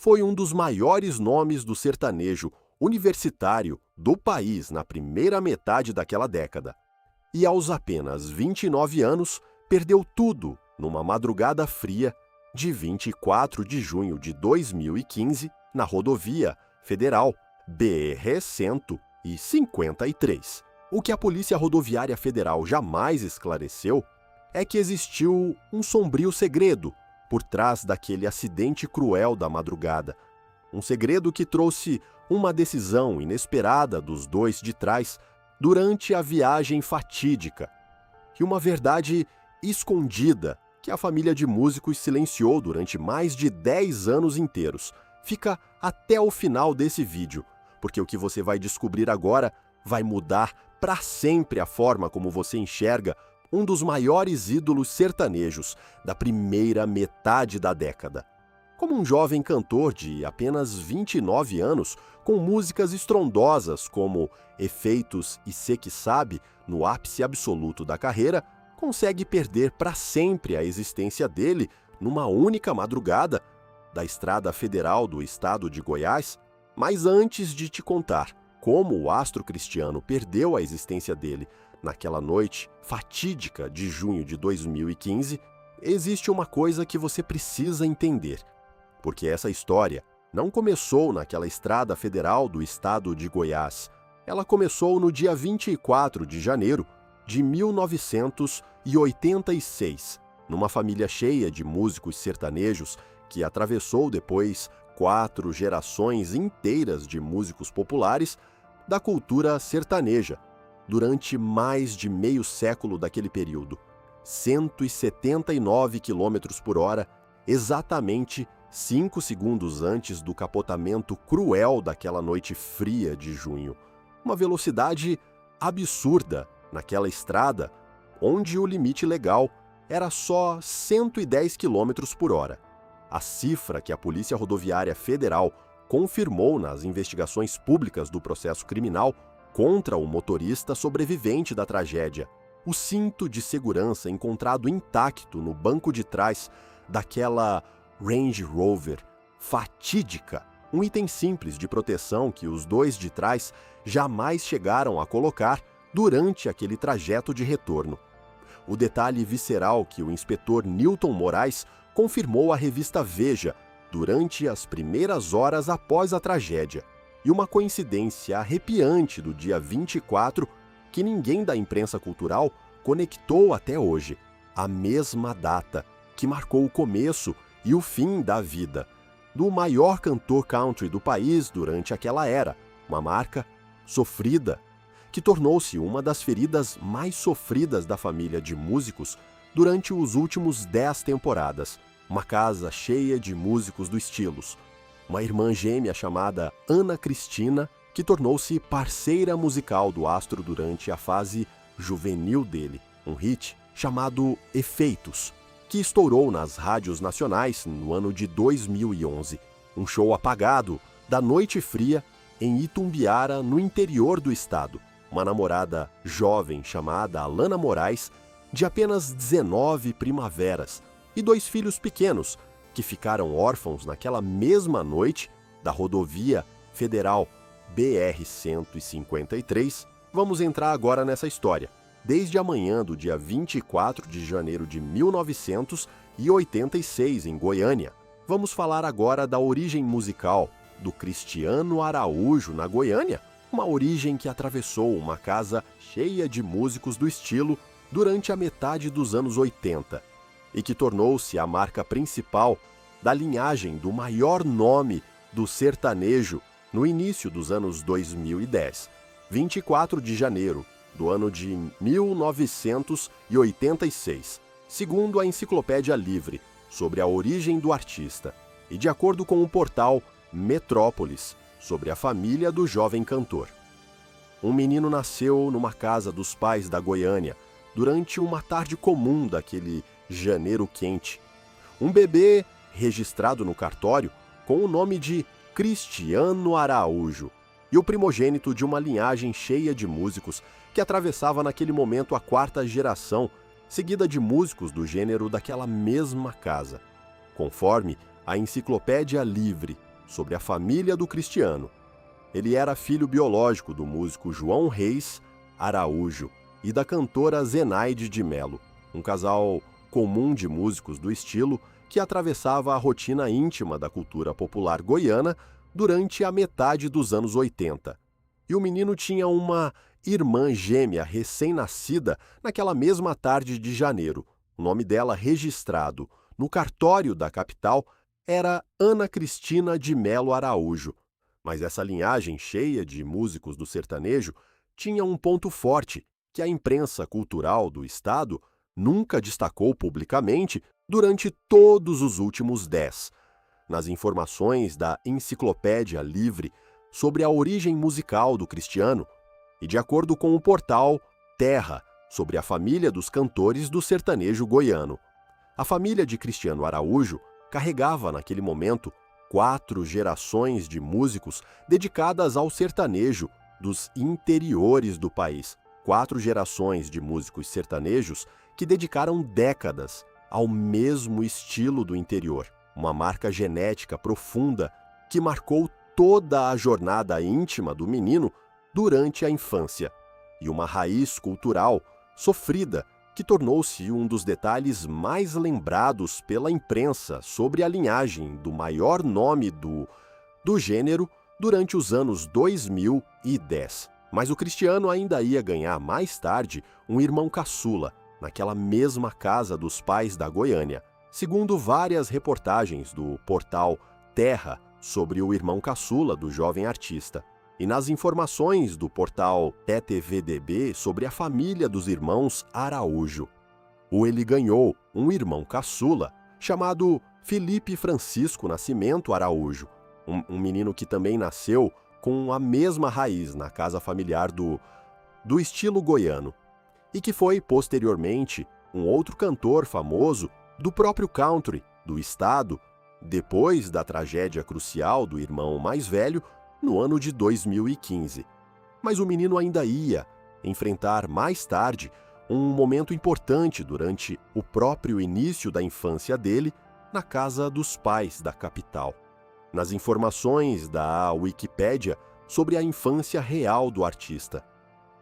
foi um dos maiores nomes do sertanejo universitário do país na primeira metade daquela década. E aos apenas 29 anos, perdeu tudo numa madrugada fria de 24 de junho de 2015 na rodovia federal BR-153. O que a Polícia Rodoviária Federal jamais esclareceu é que existiu um sombrio segredo por trás daquele acidente cruel da madrugada. Um segredo que trouxe uma decisão inesperada dos dois de trás durante a viagem fatídica. E uma verdade escondida que a família de músicos silenciou durante mais de 10 anos inteiros. Fica até o final desse vídeo, porque o que você vai descobrir agora vai mudar para sempre a forma como você enxerga um dos maiores ídolos sertanejos da primeira metade da década. Como um jovem cantor de apenas 29 anos, com músicas estrondosas como Efeitos e Cê Que Sabe, no ápice absoluto da carreira, consegue perder para sempre a existência dele numa única madrugada da Estrada Federal do estado de Goiás? Mas antes de te contar como o astro cristiano perdeu a existência dele naquela noite fatídica de junho de 2015, existe uma coisa que você precisa entender. Porque essa história não começou naquela Estrada Federal do estado de Goiás. Ela começou no dia 24 de janeiro de 1986, numa família cheia de músicos sertanejos que atravessou depois 4 gerações inteiras de músicos populares da cultura sertaneja, durante mais de meio século daquele período. 179 km por hora, exatamente 5 segundos antes do capotamento cruel daquela noite fria de junho. Uma velocidade absurda naquela estrada, onde o limite legal era só 110 km por hora. A cifra que a Polícia Rodoviária Federal confirmou nas investigações públicas do processo criminal contra o motorista sobrevivente da tragédia. O cinto de segurança encontrado intacto no banco de trás daquela Range Rover fatídica, um item simples de proteção que os dois de trás jamais chegaram a colocar durante aquele trajeto de retorno. O detalhe visceral que o inspetor Newton Moraes confirmou à revista Veja durante as primeiras horas após a tragédia. E uma coincidência arrepiante do dia 24 que ninguém da imprensa cultural conectou até hoje. A mesma data que marcou o começo e o fim da vida do maior cantor country do país durante aquela era, uma marca sofrida, que tornou-se uma das feridas mais sofridas da família de músicos durante os últimos 10 temporadas. Uma casa cheia de músicos do estilos. Uma irmã gêmea chamada Ana Cristina, que tornou-se parceira musical do astro durante a fase juvenil dele. Um hit chamado Efeitos, que estourou nas rádios nacionais no ano de 2011. Um show apagado da noite fria em Itumbiara, no interior do estado. Uma namorada jovem chamada Alana Moraes, de apenas 19 primaveras, e 2 filhos pequenos, que ficaram órfãos naquela mesma noite da rodovia federal BR-153. Vamos entrar agora nessa história. Desde a manhã do dia 24 de janeiro de 1986, em Goiânia. Vamos falar agora da origem musical do Cristiano Araújo na Goiânia, uma origem que atravessou uma casa cheia de músicos do estilo durante a metade dos anos 80 e que tornou-se a marca principal da linhagem do maior nome do sertanejo no início dos anos 2010. 24 de janeiro do ano de 1986, segundo a Enciclopédia Livre, sobre a origem do artista, e de acordo com o portal Metrópolis, sobre a família do jovem cantor. Um menino nasceu numa casa dos pais da Goiânia, durante uma tarde comum daquele janeiro quente. Um bebê registrado no cartório com o nome de Cristiano Araújo, e o primogênito de uma linhagem cheia de músicos que atravessava naquele momento a 4ª geração, seguida de músicos do gênero daquela mesma casa. Conforme a Enciclopédia Livre, sobre a família do Cristiano. Ele era filho biológico do músico João Reis Araújo e da cantora Zenaide de Melo, um casal comum de músicos do estilo que atravessava a rotina íntima da cultura popular goiana durante a metade dos anos 80. E o menino tinha uma irmã gêmea recém-nascida naquela mesma tarde de janeiro. O nome dela registrado no cartório da capital era Ana Cristina de Melo Araújo. Mas essa linhagem cheia de músicos do sertanejo tinha um ponto forte que a imprensa cultural do estado nunca destacou publicamente durante todos os últimos 10. Nas informações da Enciclopédia Livre sobre a origem musical do Cristiano e de acordo com o portal Terra sobre a família dos cantores do sertanejo goiano. A família de Cristiano Araújo carregava naquele momento 4 gerações de músicos dedicadas ao sertanejo dos interiores do país. 4 gerações de músicos sertanejos que dedicaram décadas ao mesmo estilo do interior. Uma marca genética profunda que marcou toda a jornada íntima do menino durante a infância. E uma raiz cultural sofrida que tornou-se um dos detalhes mais lembrados pela imprensa sobre a linhagem do maior nome do gênero durante os anos 2010. Mas o Cristiano ainda ia ganhar mais tarde um irmão caçula, naquela mesma casa dos pais da Goiânia. Segundo várias reportagens do portal Terra sobre o irmão caçula do jovem artista, e nas informações do portal TTVDB sobre a família dos irmãos Araújo. Ele ganhou um irmão caçula chamado Felipe Francisco Nascimento Araújo, um menino que também nasceu com a mesma raiz na casa familiar do estilo goiano, e que foi, posteriormente, um outro cantor famoso do próprio country do estado, depois da tragédia crucial do irmão mais velho, no ano de 2015. Mas o menino ainda ia enfrentar mais tarde um momento importante durante o próprio início da infância dele na casa dos pais da capital. Nas informações da Wikipédia sobre a infância real do artista,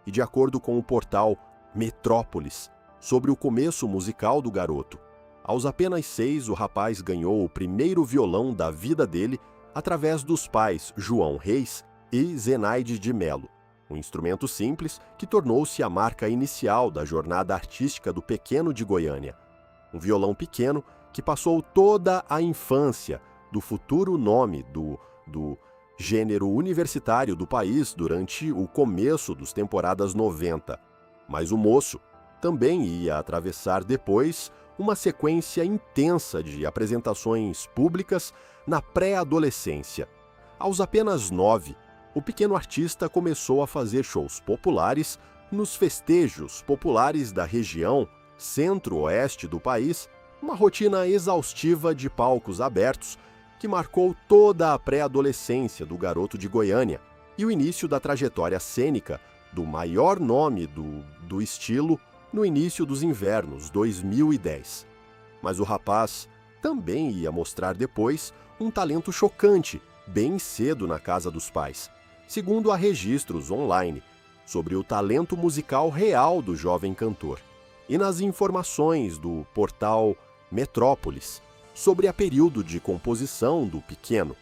e de acordo com o portal Metrópolis, sobre o começo musical do garoto. Aos apenas 6, o rapaz ganhou o primeiro violão da vida dele através dos pais João Reis e Zenaide de Melo, um instrumento simples que tornou-se a marca inicial da jornada artística do pequeno de Goiânia. Um violão pequeno que passou toda a infância do futuro nome do gênero universitário do país durante o começo das temporadas 90. Mas o moço também ia atravessar depois uma sequência intensa de apresentações públicas na pré-adolescência. Aos apenas 9, o pequeno artista começou a fazer shows populares nos festejos populares da região centro-oeste do país, uma rotina exaustiva de palcos abertos que marcou toda a pré-adolescência do garoto de Goiânia e o início da trajetória cênica do maior nome do estilo no início dos invernos 2010. Mas o rapaz também ia mostrar depois um talento chocante bem cedo na casa dos pais, segundo há registros online sobre o talento musical real do jovem cantor. E nas informações do portal Metrópolis sobre a período de composição do pequeno.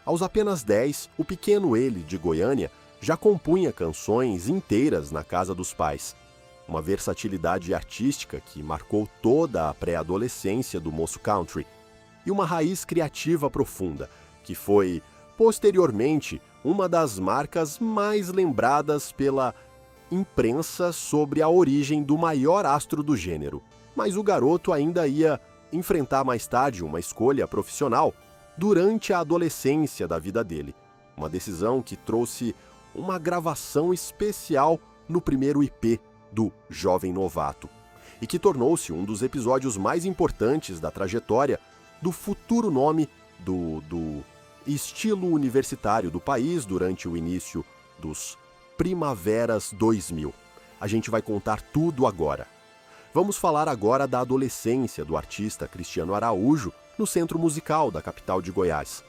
Aos apenas 10, o pequeno ele de Goiânia já compunha canções inteiras na casa dos pais. Uma versatilidade artística que marcou toda a pré-adolescência do moço country. E uma raiz criativa profunda, que foi, posteriormente, uma das marcas mais lembradas pela imprensa sobre a origem do maior astro do gênero. Mas o garoto ainda ia enfrentar mais tarde uma escolha profissional durante a adolescência da vida dele. Uma decisão que trouxe uma gravação especial no primeiro IP do Jovem Novato e que tornou-se um dos episódios mais importantes da trajetória do futuro nome do estilo universitário do país durante o início dos Primaveras 2000. A gente vai contar tudo agora. Vamos falar agora da adolescência do artista Cristiano Araújo no centro musical da capital de Goiás.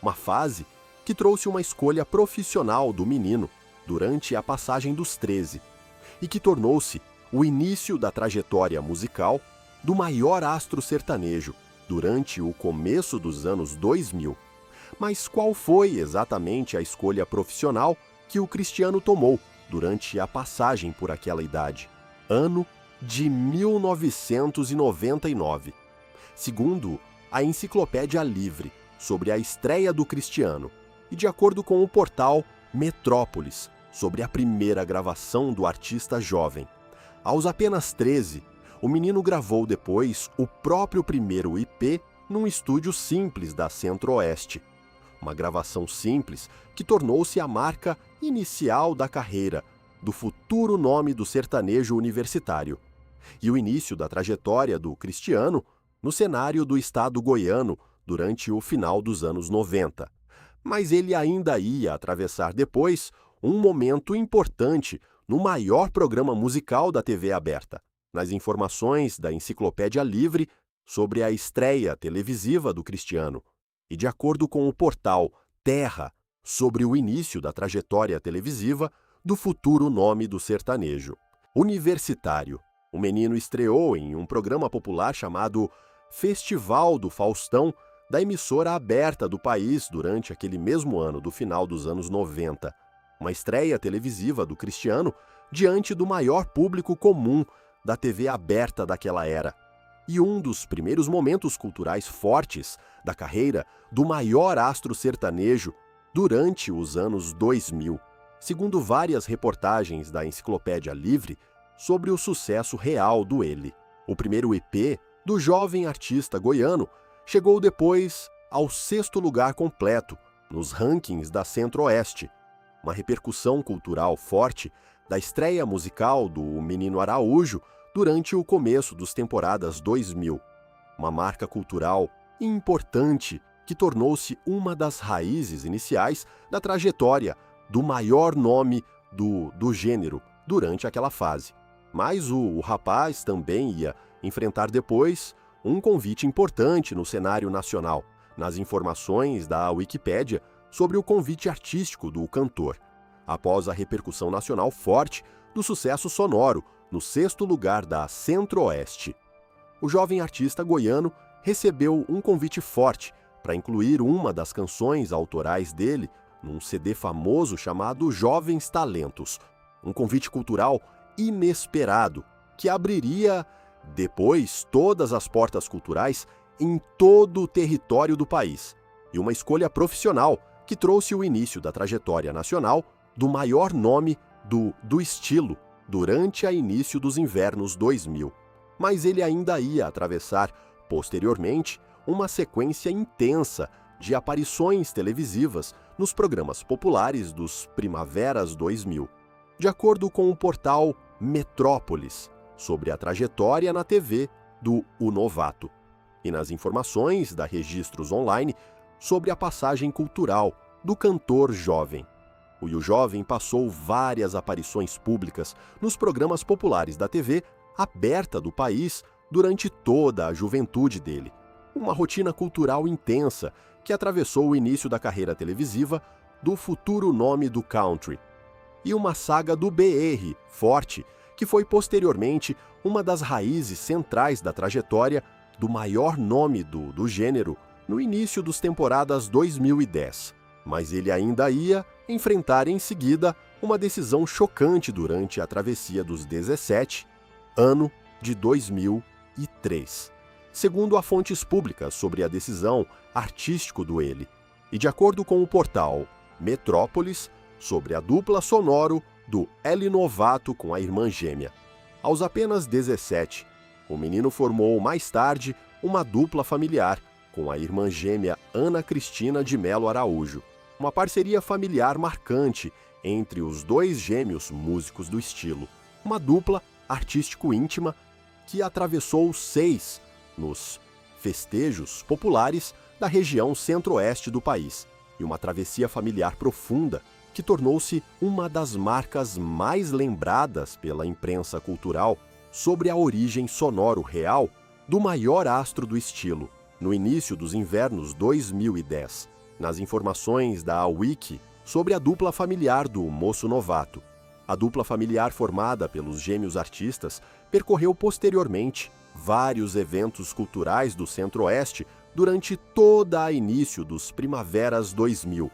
uma fase que trouxe uma escolha profissional do menino durante a passagem dos 13 e que tornou-se o início da trajetória musical do maior astro sertanejo durante o começo dos anos 2000. Mas qual foi exatamente a escolha profissional que o Cristiano tomou durante a passagem por aquela idade? Ano de 1999. Segundo a Enciclopédia Livre, sobre a estreia do Cristiano, e de acordo com o portal Metrópolis, sobre a primeira gravação do artista jovem. Aos apenas 13, o menino gravou depois o próprio primeiro IP num estúdio simples da Centro-Oeste. Uma gravação simples que tornou-se a marca inicial da carreira, do futuro nome do sertanejo universitário. E o início da trajetória do Cristiano no cenário do estado goiano durante o final dos anos 90. Mas ele ainda ia atravessar depois um momento importante no maior programa musical da TV aberta. Nas informações da Enciclopédia Livre sobre a estreia televisiva do Cristiano, e de acordo com o portal Terra, sobre o início da trajetória televisiva do futuro nome do sertanejo. Universitário. O menino estreou em um programa popular chamado Festival do Faustão, da emissora aberta do país durante aquele mesmo ano, do final dos anos 90. Uma estreia televisiva do Cristiano diante do maior público comum da TV aberta daquela era. E um dos primeiros momentos culturais fortes da carreira do maior astro sertanejo durante os anos 2000. Segundo várias reportagens da Enciclopédia Livre sobre o sucesso real do Ele. O primeiro EP do jovem artista goiano chegou depois ao 6º lugar completo nos rankings da Centro-Oeste. Uma repercussão cultural forte da estreia musical do Menino Araújo durante o começo das temporadas 2000. Uma marca cultural importante que tornou-se uma das raízes iniciais da trajetória do maior nome do gênero durante aquela fase. Mas o rapaz também ia enfrentar depois um convite importante no cenário nacional, nas informações da Wikipédia sobre o convite artístico do cantor. Após a repercussão nacional forte do sucesso sonoro no 6º lugar da Centro-Oeste, o jovem artista goiano recebeu um convite forte para incluir uma das canções autorais dele num CD famoso chamado Jovens Talentos, um convite cultural inesperado que abriria depois todas as portas culturais em todo o território do país, e uma escolha profissional que trouxe o início da trajetória nacional do maior nome do estilo durante o início dos invernos 2000. Mas ele ainda ia atravessar, posteriormente, uma sequência intensa de aparições televisivas nos programas populares dos Primaveras 2000. De acordo com o portal Metrópolis, sobre a trajetória na TV do O Novato, e nas informações da Registros Online sobre a passagem cultural do cantor jovem. O jovem passou várias aparições públicas nos programas populares da TV aberta do país durante toda a juventude dele. Uma rotina cultural intensa que atravessou o início da carreira televisiva do futuro nome do country. E uma saga do BR forte, que foi posteriormente uma das raízes centrais da trajetória do maior nome do gênero no início das temporadas 2010. Mas ele ainda ia enfrentar em seguida uma decisão chocante durante a travessia dos 17, ano de 2003. Segundo a fontes públicas sobre a decisão artístico do Ele, e de acordo com o portal Metrópolis, sobre a dupla sonoro do Eli Novato com a irmã gêmea. Aos apenas 17, o menino formou mais tarde uma dupla familiar com a irmã gêmea Ana Cristina de Melo Araújo, uma parceria familiar marcante entre os dois gêmeos músicos do estilo, uma dupla artístico-íntima que atravessou 6 nos festejos populares da região centro-oeste do país, e uma travessia familiar profunda que tornou-se uma das marcas mais lembradas pela imprensa cultural sobre a origem sonoro real do maior astro do estilo, no início dos invernos 2010. Nas informações da Wiki sobre a dupla familiar do moço novato. A dupla familiar formada pelos gêmeos artistas percorreu posteriormente vários eventos culturais do Centro-Oeste durante toda a início dos Primaveras 2000.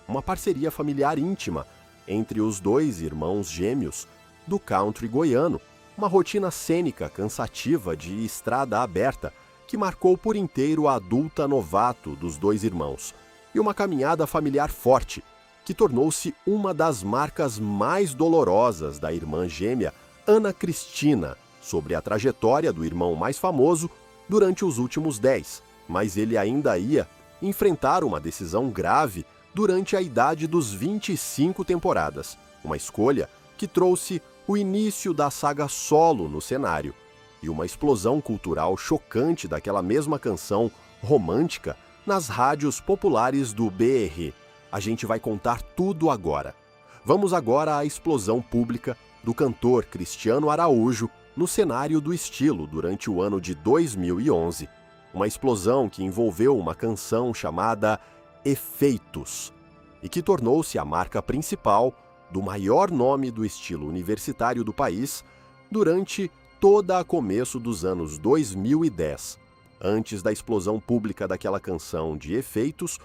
Uma parceria familiar íntima entre os dois irmãos gêmeos do country goiano, uma rotina cênica cansativa de estrada aberta que marcou por inteiro a adulta novato dos dois irmãos, e uma caminhada familiar forte, que tornou-se uma das marcas mais dolorosas da irmã gêmea Ana Cristina sobre a trajetória do irmão mais famoso durante os últimos 10, mas ele ainda ia enfrentar uma decisão grave durante a idade dos 25 temporadas, uma escolha que trouxe o início da saga solo no cenário e uma explosão cultural chocante daquela mesma canção romântica nas rádios populares do BR. A gente vai contar tudo agora. Vamos agora à explosão pública do cantor Cristiano Araújo no cenário do estilo durante o ano de 2011. Uma explosão que envolveu uma canção chamada Efeitos e que tornou-se a marca principal do maior nome do estilo universitário do país durante toda a começo dos anos 2010. Antes da explosão pública daquela canção de Efeitos,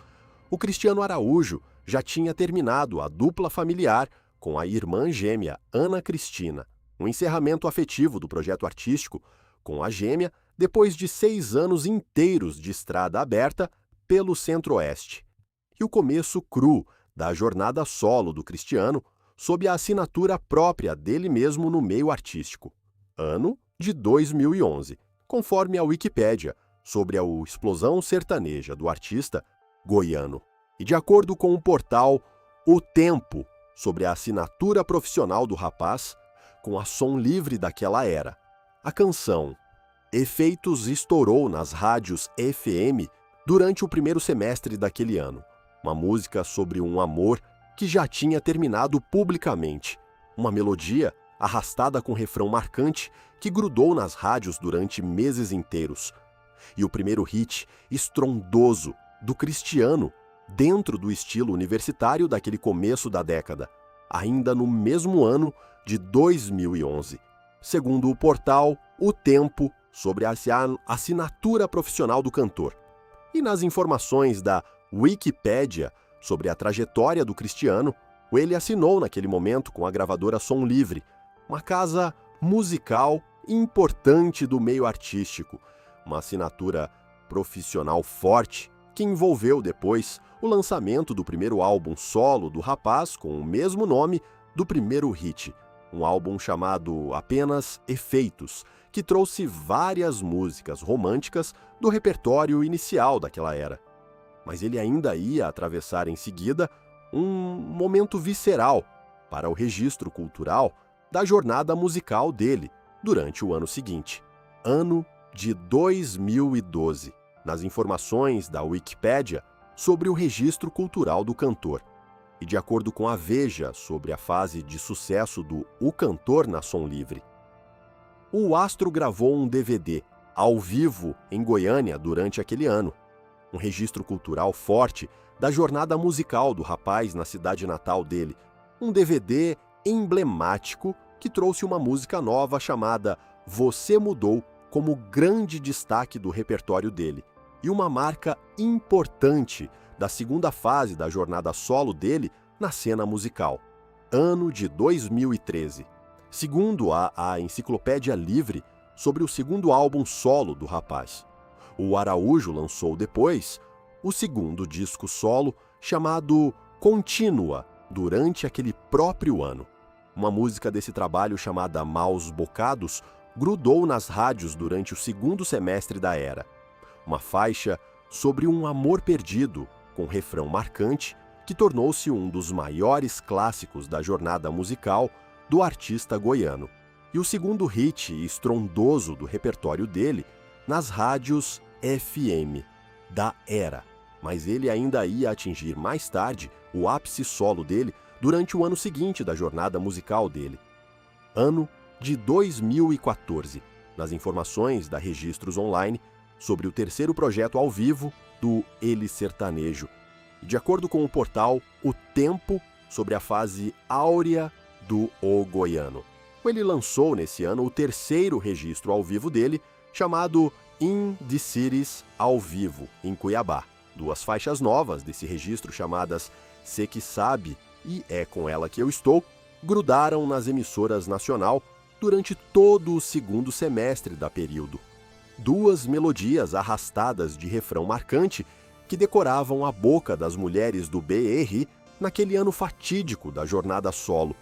o Cristiano Araújo já tinha terminado a dupla familiar com a irmã gêmea Ana Cristina, um encerramento afetivo do projeto artístico com a gêmea depois de 6 anos inteiros de estrada aberta pelo Centro-Oeste. E o começo cru da jornada solo do Cristiano sob a assinatura própria dele mesmo no meio artístico. Ano de 2011, conforme a Wikipédia, sobre a explosão sertaneja do artista goiano. E de acordo com o portal O Tempo, sobre a assinatura profissional do rapaz, com a som livre daquela era. A canção Efeitos estourou nas rádios FM durante o primeiro semestre daquele ano. Uma música sobre um amor que já tinha terminado publicamente. Uma melodia arrastada com refrão marcante que grudou nas rádios durante meses inteiros. E o primeiro hit estrondoso do Cristiano dentro do estilo universitário daquele começo da década, ainda no mesmo ano de 2011. Segundo o portal O Tempo, sobre a assinatura profissional do cantor. E nas informações da Wikipédia sobre a trajetória do Cristiano, ele assinou naquele momento com a gravadora Som Livre, uma casa musical importante do meio artístico, uma assinatura profissional forte que envolveu depois o lançamento do primeiro álbum solo do rapaz com o mesmo nome do primeiro hit, um álbum chamado apenas Efeitos, que trouxe várias músicas românticas do repertório inicial daquela era. Mas ele ainda ia atravessar em seguida um momento visceral para o registro cultural da jornada musical dele durante o ano seguinte, ano de 2012, nas informações da Wikipédia sobre o registro cultural do cantor. E de acordo com a Veja sobre a fase de sucesso do O Cantor na Som Livre. O astro gravou um DVD ao vivo em Goiânia durante aquele ano, um registro cultural forte da jornada musical do rapaz na cidade natal dele, um DVD emblemático que trouxe uma música nova chamada Você Mudou como grande destaque do repertório dele, e uma marca importante da segunda fase da jornada solo dele na cena musical, ano de 2013. Segundo a Enciclopédia Livre sobre o segundo álbum solo do rapaz. O Araújo lançou depois o segundo disco solo chamado Contínua, durante aquele próprio ano. Uma música desse trabalho chamada Maus Bocados grudou nas rádios durante o segundo semestre da era. Uma faixa sobre um amor perdido, com refrão marcante, que tornou-se um dos maiores clássicos da jornada musical do artista goiano. E o segundo hit estrondoso do repertório dele nas rádios FM da era. Mas ele ainda ia atingir mais tarde o ápice solo dele durante o ano seguinte da jornada musical dele. Ano de 2014, nas informações da Registros Online sobre o terceiro projeto ao vivo do Ele Sertanejo. E de acordo com o portal O Tempo, sobre a fase áurea do O Goiano. Ele lançou nesse ano o terceiro registro ao vivo dele, chamado In the Cities ao vivo, em Cuiabá. Duas faixas novas desse registro, chamadas Cê Que Sabe e É Com Ela Que Eu Estou, grudaram nas emissoras nacional durante todo o segundo semestre da período. Duas melodias arrastadas de refrão marcante que decoravam a boca das mulheres do BRI naquele ano fatídico da jornada solo.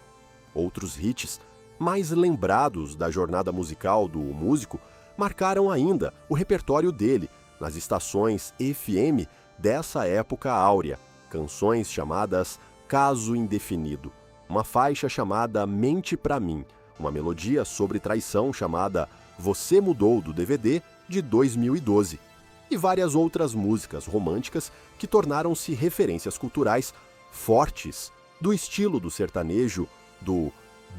Outros hits, mais lembrados da jornada musical do músico, marcaram ainda o repertório dele nas estações FM dessa época áurea, canções chamadas Caso Indefinido, uma faixa chamada Mente Pra Mim, uma melodia sobre traição chamada Você Mudou do DVD de 2012, e várias outras músicas românticas que tornaram-se referências culturais fortes do estilo do sertanejo do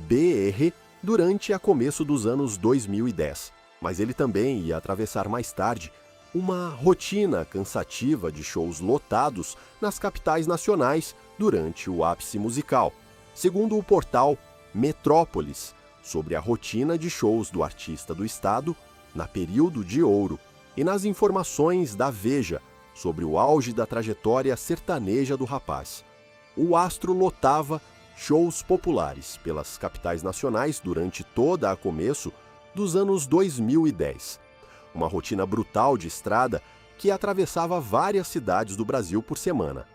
BR durante a começo dos anos 2010. Mas ele também ia atravessar mais tarde uma rotina cansativa de shows lotados nas capitais nacionais durante o ápice musical. Segundo o portal Metrópolis, sobre a rotina de shows do artista do estado na período de ouro, e nas informações da Veja sobre o auge da trajetória sertaneja do rapaz. O astro lotava shows populares pelas capitais nacionais durante toda a começo dos anos 2010. Uma rotina brutal de estrada que atravessava várias cidades do Brasil por semana.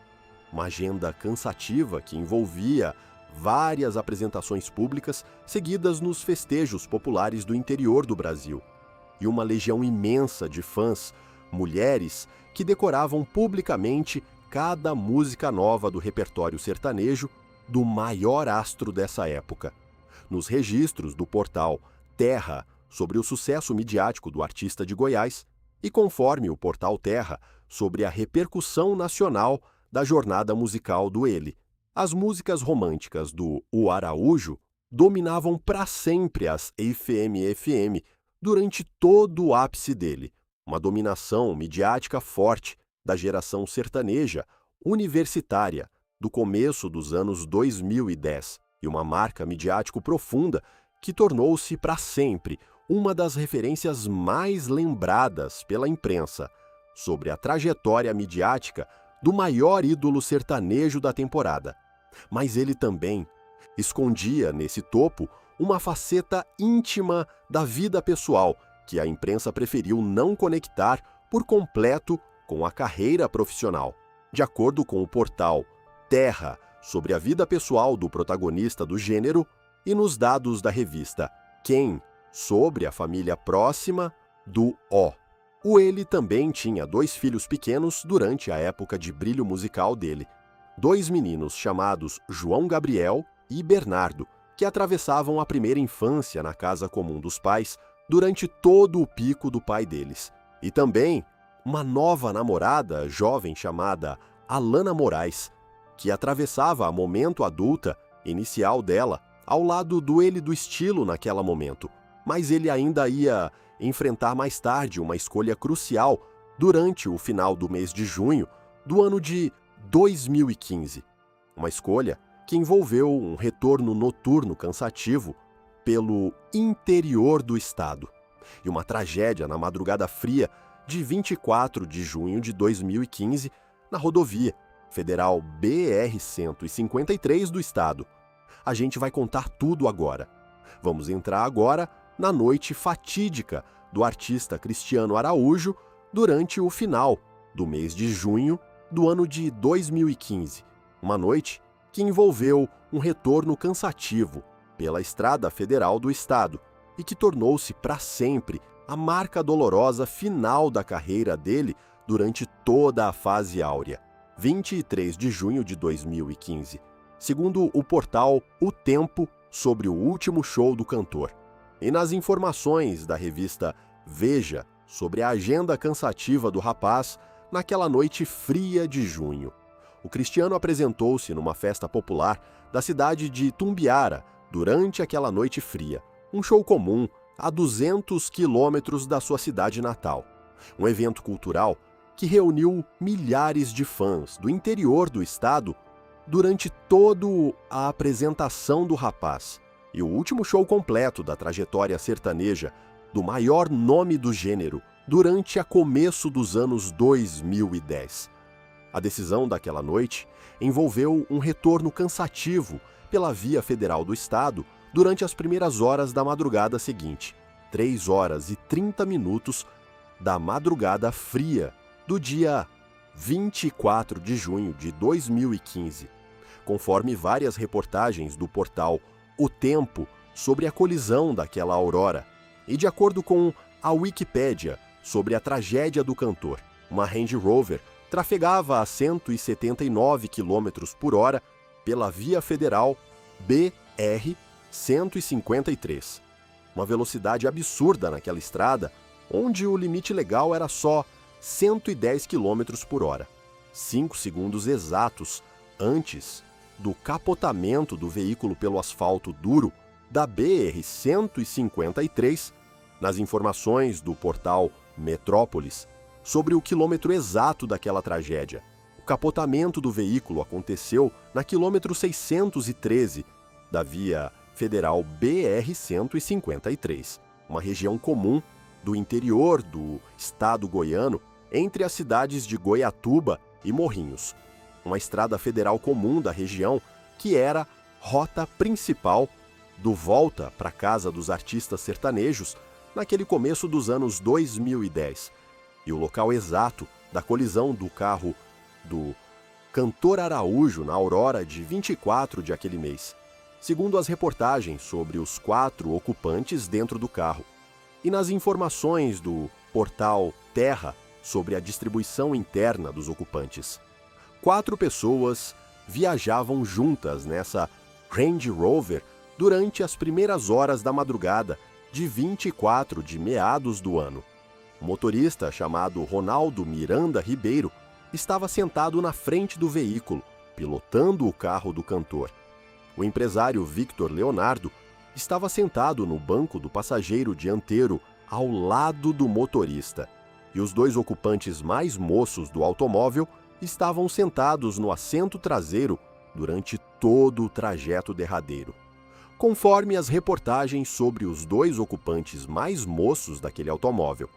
Uma agenda cansativa que envolvia várias apresentações públicas seguidas nos festejos populares do interior do Brasil. E uma legião imensa de fãs, mulheres, que decoravam publicamente cada música nova do repertório sertanejo do maior astro dessa época. Nos registros do portal Terra sobre o sucesso midiático do artista de Goiás e, conforme o portal Terra, sobre a repercussão nacional da jornada musical do ele. As músicas românticas do O Araújo dominavam para sempre as FM durante todo o ápice dele, uma dominação midiática forte da geração sertaneja universitária do começo dos anos 2010 e uma marca midiático profunda que tornou-se para sempre uma das referências mais lembradas pela imprensa sobre a trajetória midiática do maior ídolo sertanejo da temporada. Mas ele também escondia nesse topo uma faceta íntima da vida pessoal que a imprensa preferiu não conectar por completo com a carreira profissional. De acordo com o portal Terra sobre a vida pessoal do protagonista do gênero e nos dados da revista Quem sobre a família próxima do O. O ele também tinha 2 filhos pequenos durante a época de brilho musical dele. 2 meninos chamados João Gabriel e Bernardo, que atravessavam a primeira infância na casa comum dos pais durante todo o pico do pai deles. E também uma nova namorada jovem chamada Alana Moraes, que atravessava a momento adulta inicial dela ao lado do ele do estilo naquele momento. Mas ele ainda ia enfrentar mais tarde uma escolha crucial durante o final do mês de junho do ano de 2015. Uma escolha que envolveu um retorno noturno cansativo pelo interior do estado e uma tragédia na madrugada fria de 24 de junho de 2015 na rodovia federal BR-153 do estado. A gente vai contar tudo agora. Vamos entrar agora na noite fatídica do artista Cristiano Araújo durante o final do mês de junho do ano de 2015. Uma noite que envolveu um retorno cansativo pela estrada federal do estado e que tornou-se para sempre a marca dolorosa final da carreira dele durante toda a fase áurea. 23 de junho de 2015, segundo o portal O Tempo sobre o último show do cantor. E nas informações da revista Veja sobre a agenda cansativa do rapaz naquela noite fria de junho. O Cristiano apresentou-se numa festa popular da cidade de Tumbiara durante aquela noite fria, um show comum a 200 quilômetros da sua cidade natal. Um evento cultural que reuniu milhares de fãs do interior do estado durante toda a apresentação do rapaz e o último show completo da trajetória sertaneja do maior nome do gênero durante a começo dos anos 2010. A decisão daquela noite envolveu um retorno cansativo pela via federal do estado durante as primeiras horas da madrugada seguinte, 3 horas e 30 minutos da madrugada fria do dia 24 de junho de 2015, conforme várias reportagens do portal O Tempo sobre a colisão daquela aurora, e de acordo com a Wikipédia sobre a tragédia do cantor, uma Range Rover trafegava a 179 km por hora pela via federal BR-153. Uma velocidade absurda naquela estrada, onde o limite legal era só 110 km por hora. 5 segundos exatos antes do capotamento do veículo pelo asfalto duro da BR-153, nas informações do portal Metrópolis sobre o quilômetro exato daquela tragédia. O capotamento do veículo aconteceu na quilômetro 613 da via federal BR-153, uma região comum do interior do estado goiano, entre as cidades de Goiatuba e Morrinhos. Uma estrada federal comum da região que era rota principal do volta para casa dos artistas sertanejos naquele começo dos anos 2010. E o local exato da colisão do carro do cantor Araújo na aurora de 24 de aquele mês, segundo as reportagens sobre os 4 ocupantes dentro do carro. E nas informações do portal Terra sobre a distribuição interna dos ocupantes. 4 pessoas viajavam juntas nessa Range Rover durante as primeiras horas da madrugada de 24 de meados do ano. O motorista, chamado Ronaldo Miranda Ribeiro, estava sentado na frente do veículo, pilotando o carro do cantor. O empresário Victor Leonardo estava sentado no banco do passageiro dianteiro ao lado do motorista, e os 2 ocupantes mais moços do automóvel estavam sentados no assento traseiro durante todo o trajeto derradeiro. Conforme as reportagens sobre os 2 ocupantes mais moços daquele automóvel,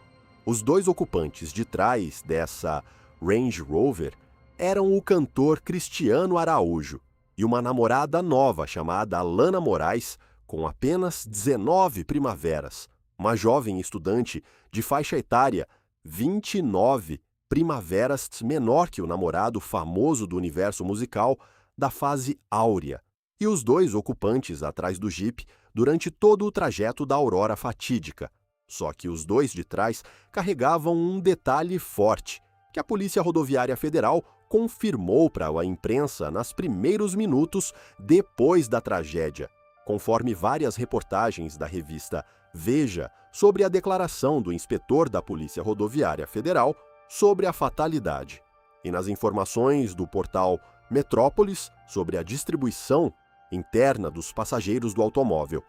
os 2 ocupantes de trás dessa Range Rover eram o cantor Cristiano Araújo e uma namorada nova chamada Alana Moraes, com apenas 19 primaveras, uma jovem estudante de faixa etária 29 primaveras menor que o namorado famoso do universo musical da fase áurea, e os 2 ocupantes atrás do Jeep durante todo o trajeto da aurora fatídica. Só que os 2 de trás carregavam um detalhe forte, que a Polícia Rodoviária Federal confirmou para a imprensa nos primeiros minutos depois da tragédia, conforme várias reportagens da revista Veja sobre a declaração do inspetor da Polícia Rodoviária Federal sobre a fatalidade, e nas informações do portal Metrópolis sobre a distribuição interna dos passageiros do automóvel.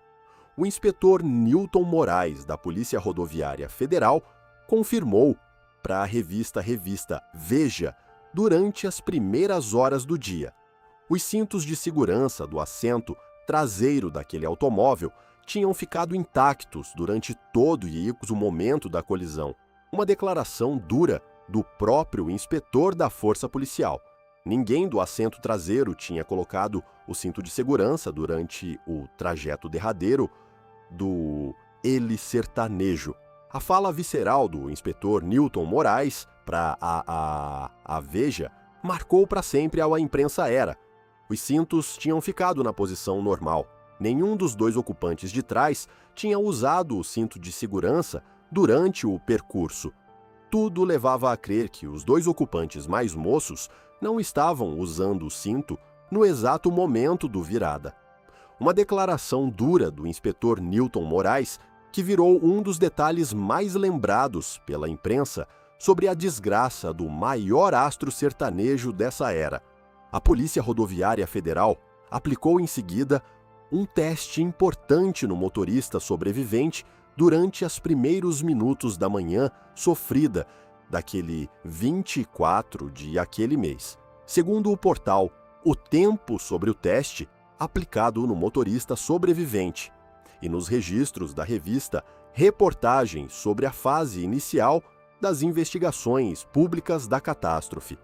O inspetor Newton Moraes, da Polícia Rodoviária Federal, confirmou para a revista Veja durante as primeiras horas do dia. Os cintos de segurança do assento traseiro daquele automóvel tinham ficado intactos durante todo o momento da colisão. Uma declaração dura do próprio inspetor da Força Policial. Ninguém do assento traseiro tinha colocado o cinto de segurança durante o trajeto derradeiro do Ele Sertanejo. A fala visceral do inspetor Newton Moraes para a Veja marcou para sempre a imprensa era. Os cintos tinham ficado na posição normal. Nenhum dos 2 ocupantes de trás tinha usado o cinto de segurança durante o percurso. Tudo levava a crer que os 2 ocupantes mais moços não estavam usando o cinto no exato momento do virada. Uma declaração dura do inspetor Newton Moraes que virou um dos detalhes mais lembrados pela imprensa sobre a desgraça do maior astro sertanejo dessa era. A Polícia Rodoviária Federal aplicou em seguida um teste importante no motorista sobrevivente durante os primeiros minutos da manhã sofrida daquele 24 de aquele mês. Segundo o portal, o tempo sobre o teste aplicado no motorista sobrevivente e nos registros da revista Reportagem sobre a fase inicial das investigações públicas da catástrofe.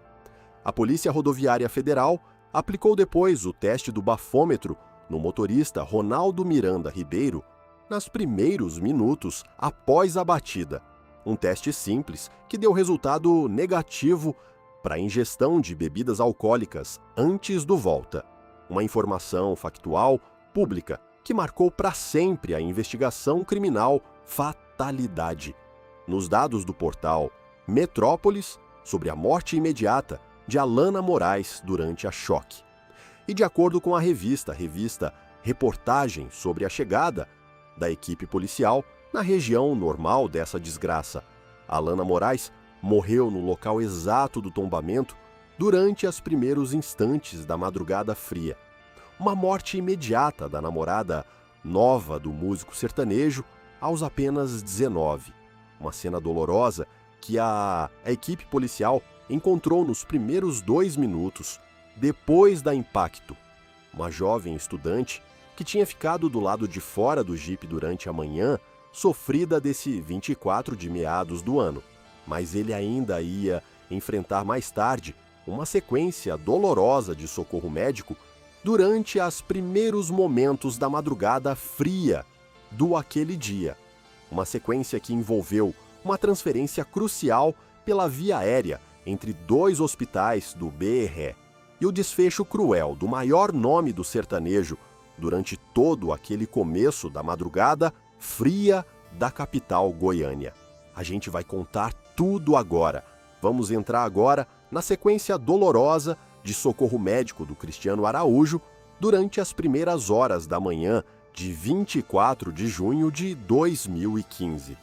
A Polícia Rodoviária Federal aplicou depois o teste do bafômetro no motorista Ronaldo Miranda Ribeiro nos primeiros minutos após a batida. Um teste simples que deu resultado negativo para a ingestão de bebidas alcoólicas antes do volta. Uma informação factual, pública, que marcou para sempre a investigação criminal Fatalidade. Nos dados do portal Metrópolis, sobre a morte imediata de Alana Moraes durante a choque. E de acordo com a revista Reportagem sobre a chegada da equipe policial na região normal dessa desgraça, Alana Moraes morreu no local exato do tombamento durante os primeiros instantes da madrugada fria. Uma morte imediata da namorada nova do músico sertanejo aos apenas 19. Uma cena dolorosa que a equipe policial encontrou nos primeiros 2 minutos depois da impacto. Uma jovem estudante que tinha ficado do lado de fora do jipe durante a manhã sofrida desse 24 de meados do ano. Mas ele ainda ia enfrentar mais tarde uma sequência dolorosa de socorro médico durante os primeiros momentos da madrugada fria do aquele dia. Uma sequência que envolveu uma transferência crucial pela via aérea entre 2 hospitais do BRE e o desfecho cruel do maior nome do sertanejo durante todo aquele começo da madrugada fria da capital Goiânia. A gente vai contar tudo agora. Vamos entrar agora na sequência dolorosa de socorro médico do Cristiano Araújo durante as primeiras horas da manhã de 24 de junho de 2015.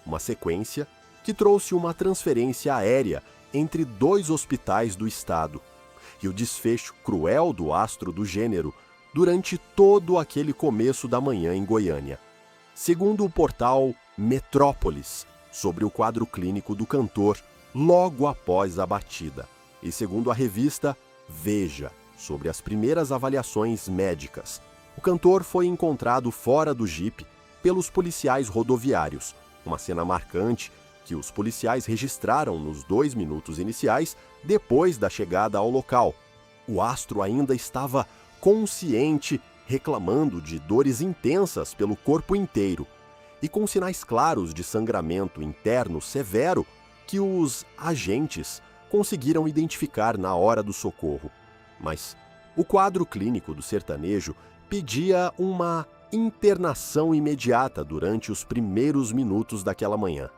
Uma sequência que trouxe uma transferência aérea entre 2 hospitais do estado e o desfecho cruel do astro do gênero durante todo aquele começo da manhã em Goiânia. Segundo o portal Metrópolis, sobre o quadro clínico do cantor logo após a batida, e segundo a revista Veja, sobre as primeiras avaliações médicas, o cantor foi encontrado fora do jipe pelos policiais rodoviários, uma cena marcante que os policiais registraram nos 2 minutos iniciais depois da chegada ao local. O astro ainda estava consciente, reclamando de dores intensas pelo corpo inteiro e com sinais claros de sangramento interno severo que os agentes conseguiram identificar na hora do socorro. Mas o quadro clínico do sertanejo pedia uma internação imediata durante os primeiros minutos daquela manhã.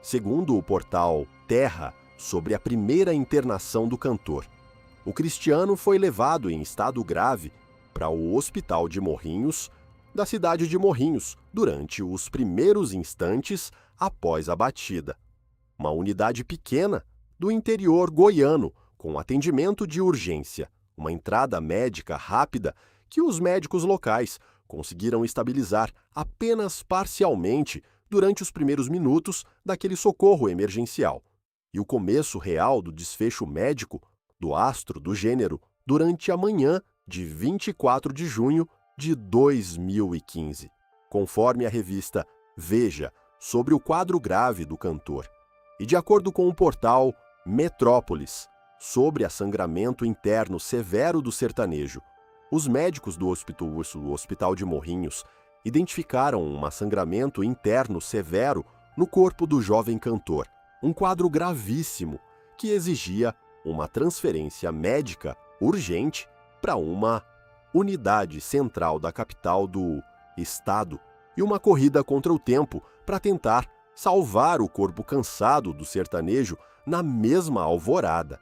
Segundo o portal Terra, sobre a primeira internação do cantor, o Cristiano foi levado em estado grave para o Hospital de Morrinhos, da cidade de Morrinhos, durante os primeiros instantes após a batida. Uma unidade pequena do interior goiano, com atendimento de urgência, uma entrada médica rápida que os médicos locais conseguiram estabilizar apenas parcialmente durante os primeiros minutos daquele socorro emergencial, e o começo real do desfecho médico do astro do gênero durante a manhã de 24 de junho de 2015, conforme a revista Veja, sobre o quadro grave do cantor. E de acordo com o portal Metrópolis, sobre sangramento interno severo do sertanejo, os médicos do Hospital de Morrinhos identificaram um sangramento interno severo no corpo do jovem cantor, um quadro gravíssimo que exigia uma transferência médica urgente para uma unidade central da capital do estado e uma corrida contra o tempo para tentar salvar o corpo cansado do sertanejo na mesma alvorada.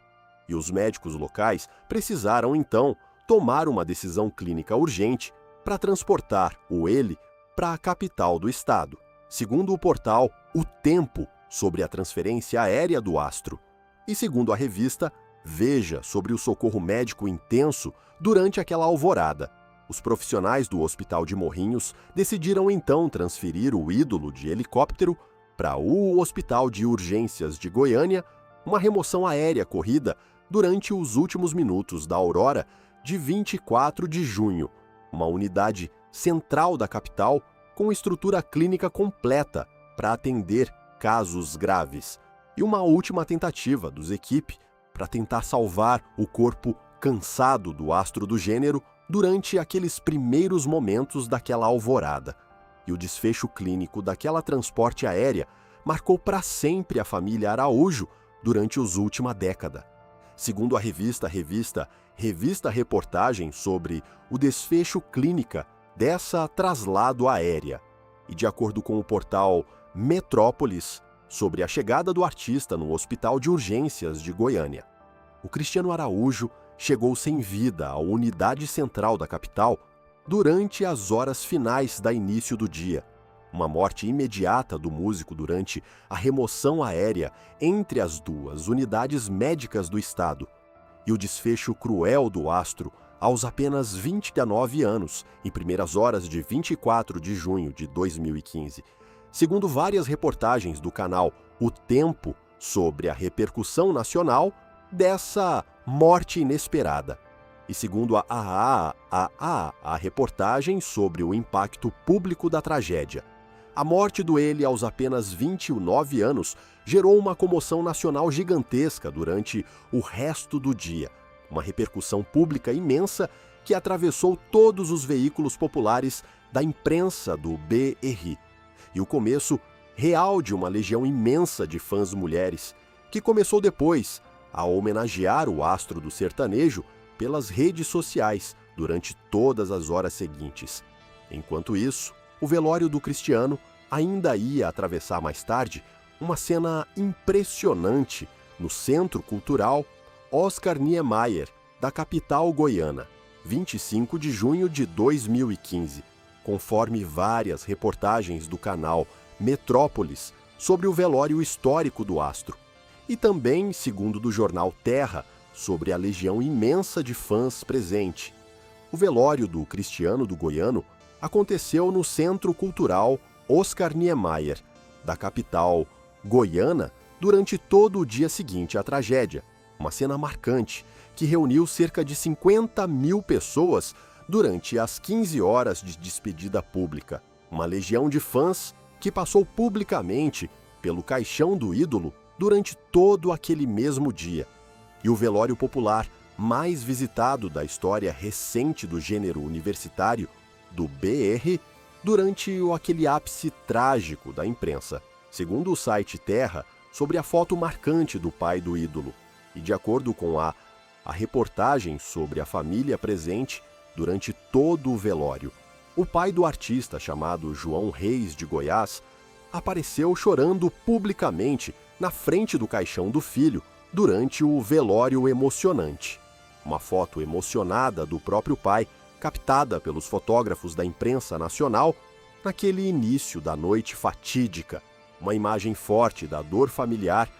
E os médicos locais precisaram, então, tomar uma decisão clínica urgente para transportar ele para a capital do estado. Segundo o portal O Tempo, sobre a transferência aérea do astro, e segundo a revista Veja, sobre o socorro médico intenso durante aquela alvorada, os profissionais do Hospital de Morrinhos decidiram então transferir o ídolo de helicóptero para o Hospital de Urgências de Goiânia uma remoção aérea corrida durante os últimos minutos da aurora de 24 de junho, uma unidade central da capital com estrutura clínica completa para atender casos graves, e uma última tentativa dos equipe para tentar salvar o corpo cansado do astro do gênero durante aqueles primeiros momentos daquela alvorada. E o desfecho clínico daquela transporte aérea marcou para sempre a família Araújo durante os última década. Segundo a revista Reportagem sobre o desfecho clínica dessa traslado aérea, e de acordo com o portal Metrópolis, sobre a chegada do artista no Hospital de Urgências de Goiânia. O Cristiano Araújo chegou sem vida à unidade central da capital durante as horas finais da início do dia. Uma morte imediata do músico durante a remoção aérea entre as duas unidades médicas do estado. E o desfecho cruel do astro aos apenas 29 anos, em primeiras horas de 24 de junho de 2015. Segundo várias reportagens do canal O Tempo sobre a repercussão nacional dessa morte inesperada. E segundo a reportagem sobre o impacto público da tragédia. A morte do ele aos apenas 29 anos gerou uma comoção nacional gigantesca durante o resto do dia. Uma repercussão pública imensa que atravessou todos os veículos populares da imprensa do BR. E o começo real de uma legião imensa de fãs mulheres, que começou depois a homenagear o astro do sertanejo pelas redes sociais durante todas as horas seguintes. Enquanto isso, o velório do Cristiano ainda ia atravessar mais tarde uma cena impressionante no Centro Cultural Oscar Niemeyer, da capital goiana, 25 de junho de 2015, conforme várias reportagens do canal Metrópolis sobre o velório histórico do astro, e também, segundo do jornal Terra, sobre a legião imensa de fãs presente. O velório do Cristiano do Goiano aconteceu no Centro Cultural Oscar Niemeyer, da capital goiana, durante todo o dia seguinte à tragédia, uma cena marcante que reuniu cerca de 50 mil pessoas durante as 15 horas de despedida pública. Uma legião de fãs que passou publicamente pelo caixão do ídolo durante todo aquele mesmo dia. E o velório popular mais visitado da história recente do gênero universitário, do BR, durante aquele ápice trágico da imprensa. Segundo o site Terra, sobre a foto marcante do pai do ídolo, e de acordo com a reportagem sobre a família presente durante todo o velório, o pai do artista, chamado João Reis de Goiás, apareceu chorando publicamente na frente do caixão do filho durante o velório emocionante. Uma foto emocionada do próprio pai, captada pelos fotógrafos da imprensa nacional naquele início da noite fatídica. Uma imagem forte da dor familiar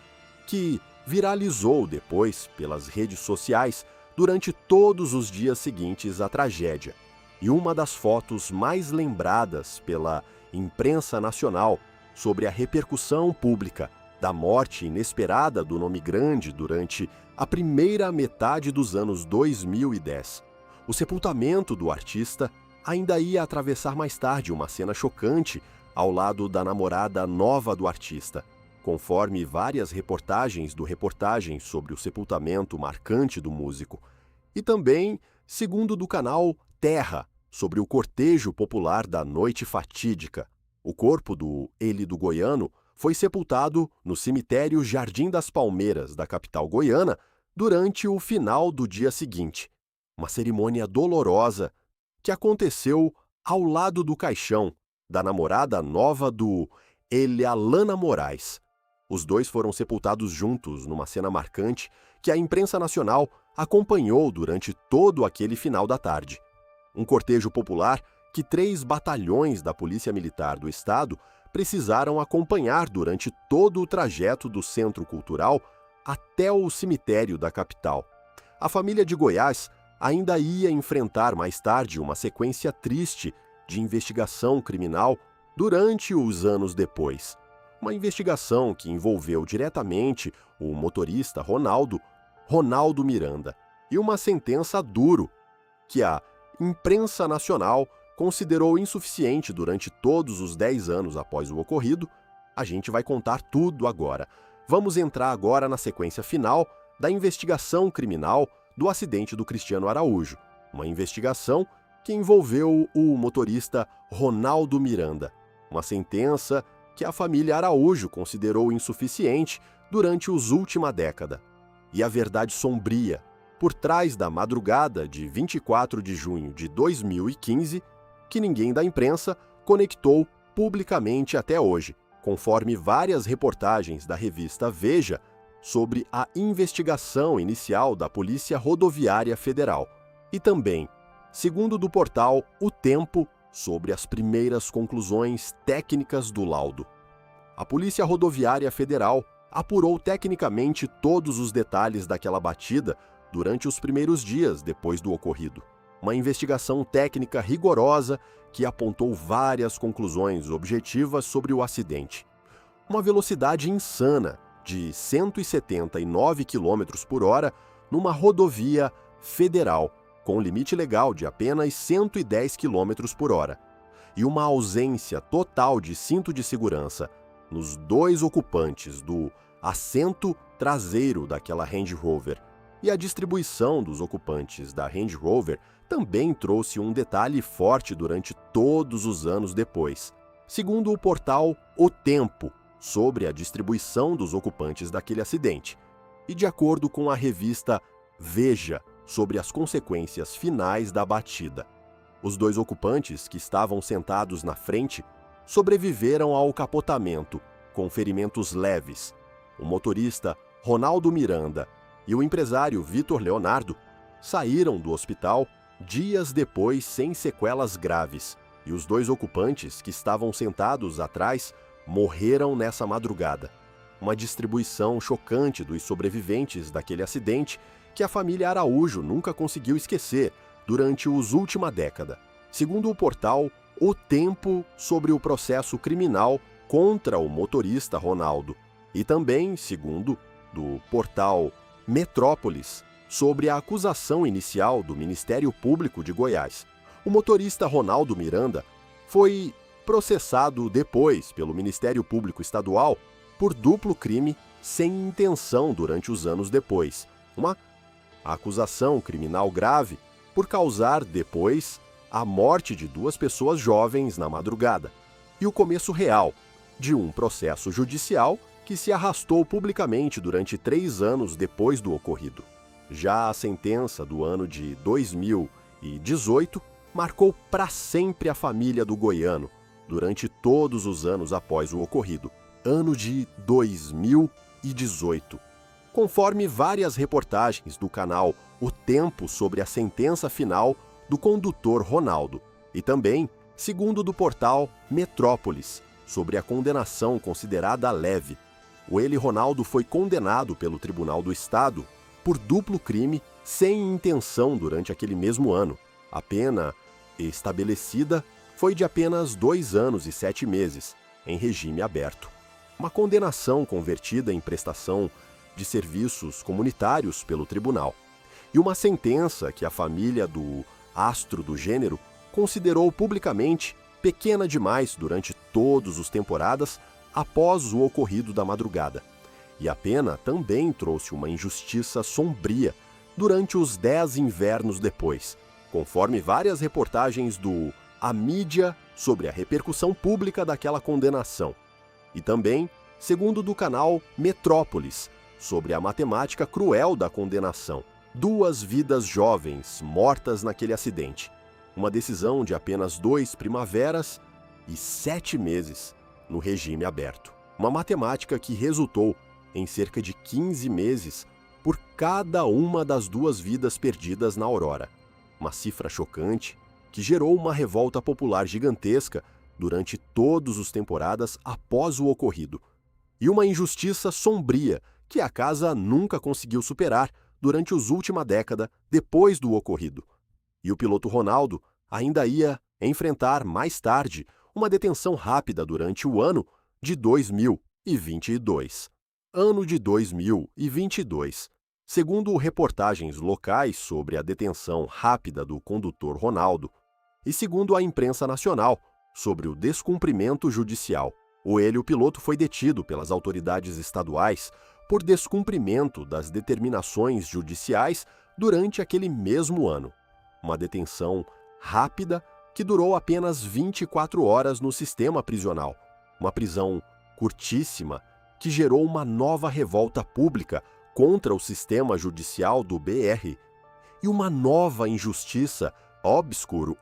que viralizou depois pelas redes sociais durante todos os dias seguintes à tragédia. E uma das fotos mais lembradas pela imprensa nacional sobre a repercussão pública da morte inesperada do nome grande durante a primeira metade dos anos 2010. O sepultamento do artista ainda ia atravessar mais tarde uma cena chocante ao lado da namorada nova do artista, conforme várias reportagens sobre o sepultamento marcante do músico. E também, segundo do canal Terra, sobre o cortejo popular da noite fatídica. O corpo do ele do Goiano foi sepultado no cemitério Jardim das Palmeiras, da capital goiana, durante o final do dia seguinte. Uma cerimônia dolorosa que aconteceu ao lado do caixão da namorada nova do Elialana Moraes. Os dois foram sepultados juntos numa cena marcante que a imprensa nacional acompanhou durante todo aquele final da tarde. Um cortejo popular que 3 batalhões da Polícia Militar do Estado precisaram acompanhar durante todo o trajeto do Centro Cultural até o cemitério da capital. A família de Goiás ainda ia enfrentar mais tarde uma sequência triste de investigação criminal durante os anos depois. Uma investigação que envolveu diretamente o motorista Ronaldo Miranda, e uma sentença duro que a imprensa nacional considerou insuficiente durante todos os 10 anos após o ocorrido. A gente vai contar tudo agora. Vamos entrar agora na sequência final da investigação criminal do acidente do Cristiano Araújo. Uma investigação que envolveu o motorista Ronaldo Miranda. Uma sentença que a família Araújo considerou insuficiente durante os última década. E a verdade sombria, por trás da madrugada de 24 de junho de 2015, que ninguém da imprensa conectou publicamente até hoje, conforme várias reportagens da revista Veja sobre a investigação inicial da Polícia Rodoviária Federal. E também, segundo do portal O Tempo, sobre as primeiras conclusões técnicas do laudo. A Polícia Rodoviária Federal apurou tecnicamente todos os detalhes daquela batida durante os primeiros dias depois do ocorrido. Uma investigação técnica rigorosa que apontou várias conclusões objetivas sobre o acidente. Uma velocidade insana de 179 km por hora numa rodovia federal, com limite legal de apenas 110 km por hora. E uma ausência total de cinto de segurança nos dois ocupantes do assento traseiro daquela Range Rover. E a distribuição dos ocupantes da Range Rover também trouxe um detalhe forte durante todos os anos depois. Segundo o portal O Tempo, sobre a distribuição dos ocupantes daquele acidente, e de acordo com a revista Veja, sobre as consequências finais da batida. Os dois ocupantes, que estavam sentados na frente, sobreviveram ao capotamento, com ferimentos leves. O motorista Ronaldo Miranda e o empresário Vitor Leonardo saíram do hospital dias depois sem sequelas graves, e os dois ocupantes que estavam sentados atrás morreram nessa madrugada. Uma distribuição chocante dos sobreviventes daquele acidente que a família Araújo nunca conseguiu esquecer durante os última década. Segundo o portal O Tempo, sobre o processo criminal contra o motorista Ronaldo, e também, segundo, do portal Metrópolis, sobre a acusação inicial do Ministério Público de Goiás. O motorista Ronaldo Miranda foi processado depois pelo Ministério Público Estadual por duplo crime sem intenção durante os anos depois. Uma acusação criminal grave por causar depois a morte de duas pessoas jovens na madrugada. E o começo real de um processo judicial que se arrastou publicamente durante 3 anos depois do ocorrido. Já a sentença do ano de 2018 marcou para sempre a família do goiano durante todos os anos após o ocorrido. Ano de 2018. Conforme várias reportagens do canal O Tempo sobre a sentença final do condutor Ronaldo, e também, segundo do portal Metrópolis, sobre a condenação considerada leve. O Ronaldo foi condenado pelo Tribunal do Estado por duplo crime sem intenção durante aquele mesmo ano. A pena estabelecida foi de apenas 2 anos e 7 meses, em regime aberto. Uma condenação convertida em prestação de serviços comunitários pelo tribunal. E uma sentença que a família do astro do gênero considerou publicamente pequena demais durante todas as temporadas após o ocorrido da madrugada. E a pena também trouxe uma injustiça sombria durante os 10 invernos depois, conforme várias reportagens do A Mídia sobre a repercussão pública daquela condenação. E também, segundo do canal Metrópolis, sobre a matemática cruel da condenação. 2 vidas jovens mortas naquele acidente. Uma decisão de apenas 2 primaveras e 7 meses no regime aberto. Uma matemática que resultou em cerca de 15 meses por cada uma das 2 vidas perdidas na Aurora. Uma cifra chocante que gerou uma revolta popular gigantesca durante todas as temporadas após o ocorrido. E uma injustiça sombria que a casa nunca conseguiu superar durante os última década depois do ocorrido. E o piloto Ronaldo ainda ia enfrentar mais tarde uma detenção rápida durante o ano de 2000. 2022. Ano de 2022. Segundo reportagens locais sobre a detenção rápida do condutor Ronaldo, e segundo a imprensa nacional, sobre o descumprimento judicial, o hélio-piloto foi detido pelas autoridades estaduais por descumprimento das determinações judiciais durante aquele mesmo ano. Uma detenção rápida que durou apenas 24 horas no sistema prisional. Uma prisão curtíssima que gerou uma nova revolta pública contra o sistema judicial do BR e uma nova injustiça obscuro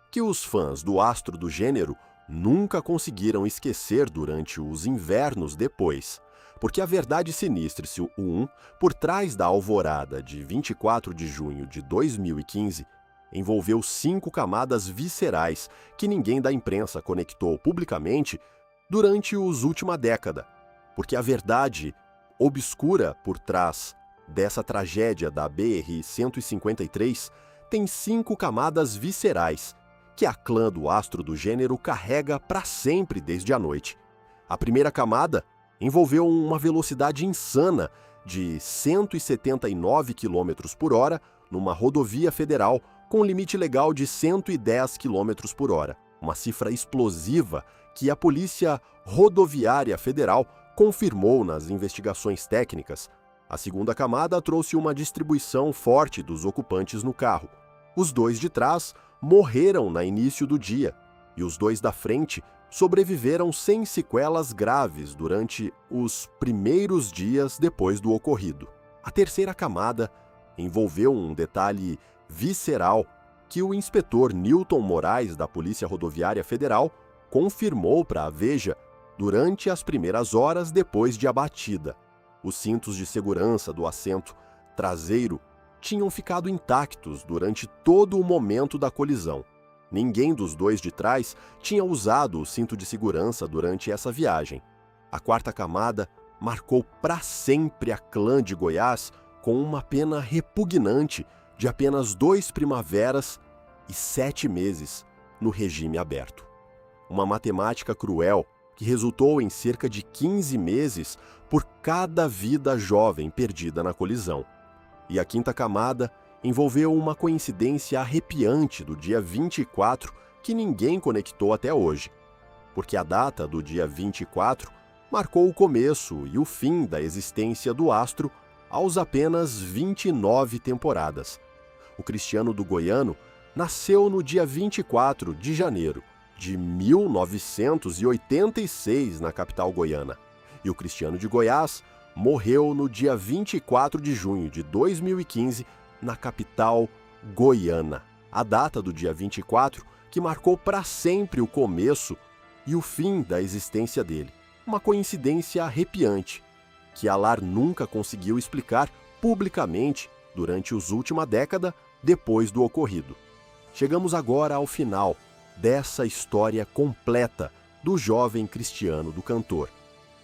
que os fãs do astro do gênero nunca conseguiram esquecer durante os invernos depois, porque a verdade sinistra-se por trás da alvorada de 24 de junho de 2015, envolveu 5 camadas viscerais que ninguém da imprensa conectou publicamente durante os última década, porque a verdade obscura por trás dessa tragédia da BR-153 tem 5 camadas viscerais que a clã do astro do gênero carrega para sempre desde a noite. A primeira camada envolveu uma velocidade insana de 179 km por hora numa rodovia federal com limite legal de 110 km por hora, uma cifra explosiva que a Polícia Rodoviária Federal confirmou nas investigações técnicas. A segunda camada trouxe uma distribuição forte dos ocupantes no carro. Os 2 de trás morreram no início do dia, e os 2 da frente sobreviveram sem sequelas graves durante os primeiros dias depois do ocorrido. A terceira camada envolveu um detalhe visceral que o inspetor Newton Moraes, da Polícia Rodoviária Federal, confirmou para a Veja durante as primeiras horas depois de abatida. Os cintos de segurança do assento traseiro tinham ficado intactos durante todo o momento da colisão. Ninguém dos 2 de trás tinha usado o cinto de segurança durante essa viagem. A quarta camada marcou para sempre a clã de Goiás com uma pena repugnante de apenas 2 primaveras e 7 meses no regime aberto. Uma matemática cruel que resultou em cerca de 15 meses por cada vida jovem perdida na colisão. E a quinta camada envolveu uma coincidência arrepiante do dia 24 que ninguém conectou até hoje, porque a data do dia 24 marcou o começo e o fim da existência do astro aos apenas 29 temporadas. O Cristiano do Goiano nasceu no dia 24 de janeiro de 1986 na capital goiana, e o Cristiano de Goiás morreu no dia 24 de junho de 2015 na capital goiana. A data do dia 24 que marcou para sempre o começo e o fim da existência dele. Uma coincidência arrepiante que Alar nunca conseguiu explicar publicamente durante os última década depois do ocorrido. Chegamos agora ao final dessa história completa do jovem Cristiano do cantor.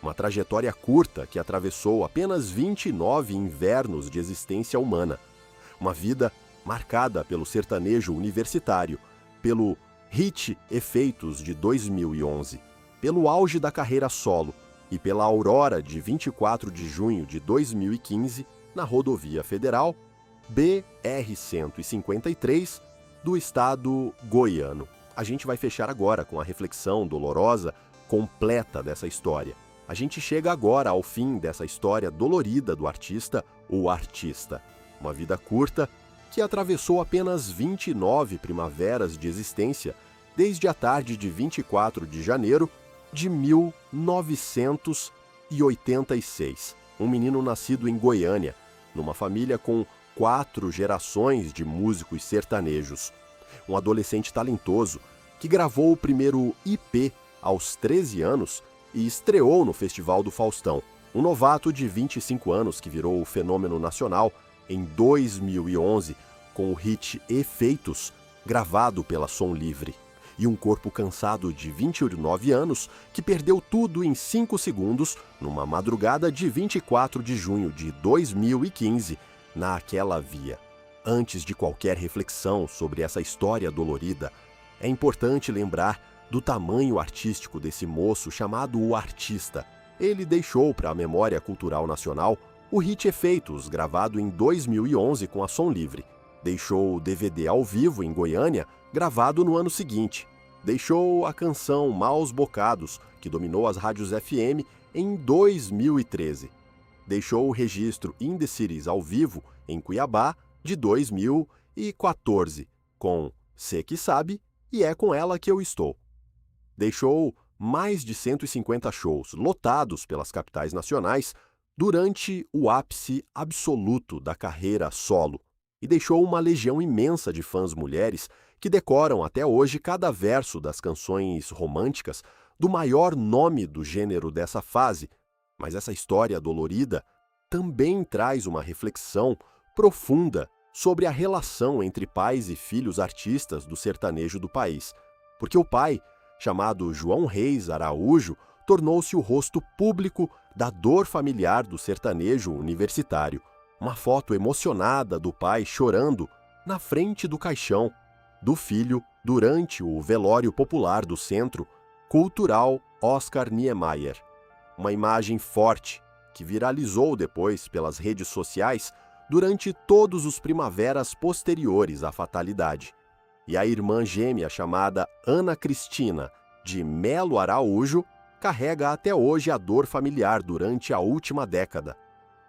Uma trajetória curta que atravessou apenas 29 invernos de existência humana. Uma vida marcada pelo sertanejo universitário, pelo hit Efeitos de 2011, pelo auge da carreira solo e pela aurora de 24 de junho de 2015 na rodovia federal BR-153 do estado goiano. A gente vai fechar agora com a reflexão dolorosa completa dessa história. A gente chega agora ao fim dessa história dolorida do artista, o artista. Uma vida curta que atravessou apenas 29 primaveras de existência desde a tarde de 24 de janeiro de 1986. Um menino nascido em Goiânia, numa família com 4 gerações de músicos sertanejos. Um adolescente talentoso que gravou o primeiro IP aos 13 anos e estreou no Festival do Faustão. Um novato de 25 anos que virou o fenômeno nacional em 2011 com o hit Efeitos, gravado pela Som Livre. E um corpo cansado de 29 anos que perdeu tudo em 5 segundos numa madrugada de 24 de junho de 2015 naquela via. Antes de qualquer reflexão sobre essa história dolorida, é importante lembrar do tamanho artístico desse moço chamado o artista, ele deixou para a memória cultural nacional o hit Efeitos, gravado em 2011 com a Som Livre. Deixou o DVD ao vivo em Goiânia, gravado no ano seguinte. Deixou a canção Maus Bocados, que dominou as rádios FM em 2013. Deixou o registro In The Cities ao vivo, em Cuiabá, de 2014, com Cê Que Sabe e É Com Ela Que Eu Estou. Deixou mais de 150 shows lotados pelas capitais nacionais durante o ápice absoluto da carreira solo e deixou uma legião imensa de fãs mulheres que decoram até hoje cada verso das canções românticas do maior nome do gênero dessa fase. Mas essa história dolorida também traz uma reflexão profunda sobre a relação entre pais e filhos artistas do sertanejo do país, porque o pai, chamado João Reis Araújo, tornou-se o rosto público da dor familiar do sertanejo universitário. Uma foto emocionada do pai chorando na frente do caixão do filho durante o velório popular do Centro Cultural Oscar Niemeyer. Uma imagem forte que viralizou depois pelas redes sociais durante todos os primaveras posteriores à fatalidade. E a irmã gêmea chamada Ana Cristina de Melo Araújo carrega até hoje a dor familiar durante a última década.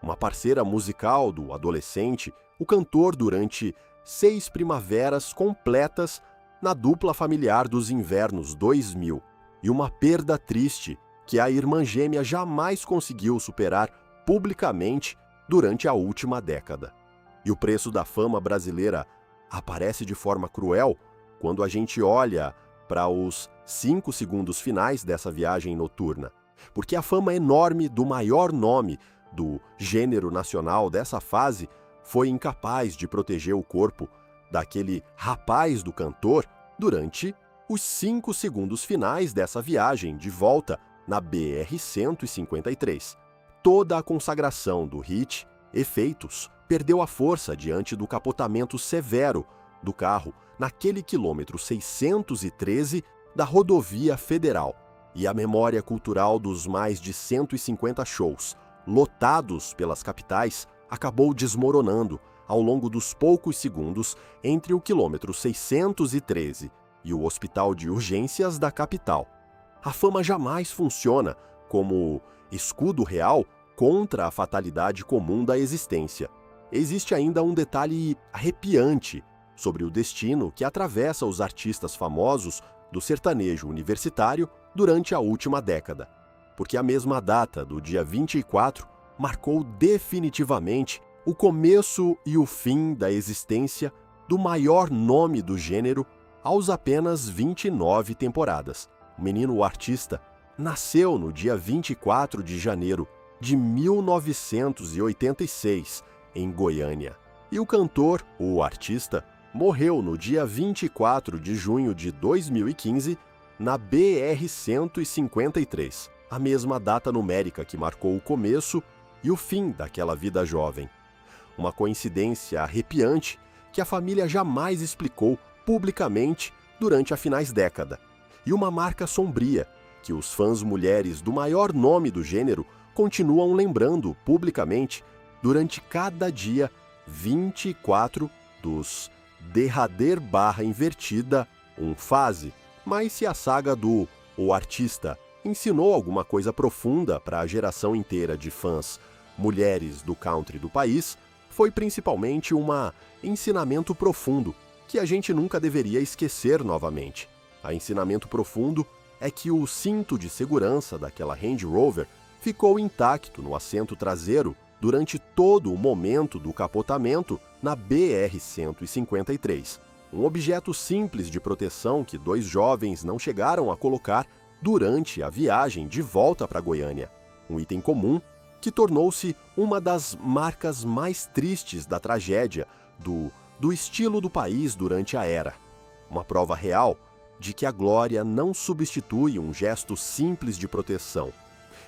Uma parceira musical do adolescente, o cantor durante 6 primaveras completas na dupla familiar dos invernos 2000. E uma perda triste que a irmã gêmea jamais conseguiu superar publicamente durante a última década. E o preço da fama brasileira aparece de forma cruel quando a gente olha para os 5 segundos finais dessa viagem noturna, porque a fama enorme do maior nome do gênero nacional dessa fase foi incapaz de proteger o corpo daquele rapaz do cantor durante os 5 segundos finais dessa viagem de volta na BR-153. Toda a consagração do hit Efeitos perdeu a força diante do capotamento severo do carro naquele quilômetro 613 da rodovia federal, e a memória cultural dos mais de 150 shows lotados pelas capitais acabou desmoronando ao longo dos poucos segundos entre o quilômetro 613 e o hospital de urgências da capital. A fama jamais funciona como escudo real contra a fatalidade comum da existência. Existe ainda um detalhe arrepiante sobre o destino que atravessa os artistas famosos do sertanejo universitário durante a última década, porque a mesma data do dia 24 marcou definitivamente o começo e o fim da existência do maior nome do gênero aos apenas 29 temporadas. O menino artista nasceu no dia 24 de janeiro de 1986, em Goiânia. E o cantor, ou artista, morreu no dia 24 de junho de 2015, na BR-153, a mesma data numérica que marcou o começo e o fim daquela vida jovem. Uma coincidência arrepiante que a família jamais explicou publicamente durante a finais década, e uma marca sombria que os fãs mulheres do maior nome do gênero continuam lembrando publicamente durante cada dia 24 dos derrader barra invertida fase. Mas se a saga do O Artista ensinou alguma coisa profunda para a geração inteira de fãs mulheres do country do país, foi principalmente um ensinamento profundo que a gente nunca deveria esquecer novamente. O ensinamento profundo é que o cinto de segurança daquela Range Rover ficou intacto no assento traseiro durante todo o momento do capotamento na BR-153. Um objeto simples de proteção que 2 jovens não chegaram a colocar durante a viagem de volta para Goiânia. Um item comum que tornou-se uma das marcas mais tristes da tragédia do estilo do país durante a era. Uma prova real de que a glória não substitui um gesto simples de proteção.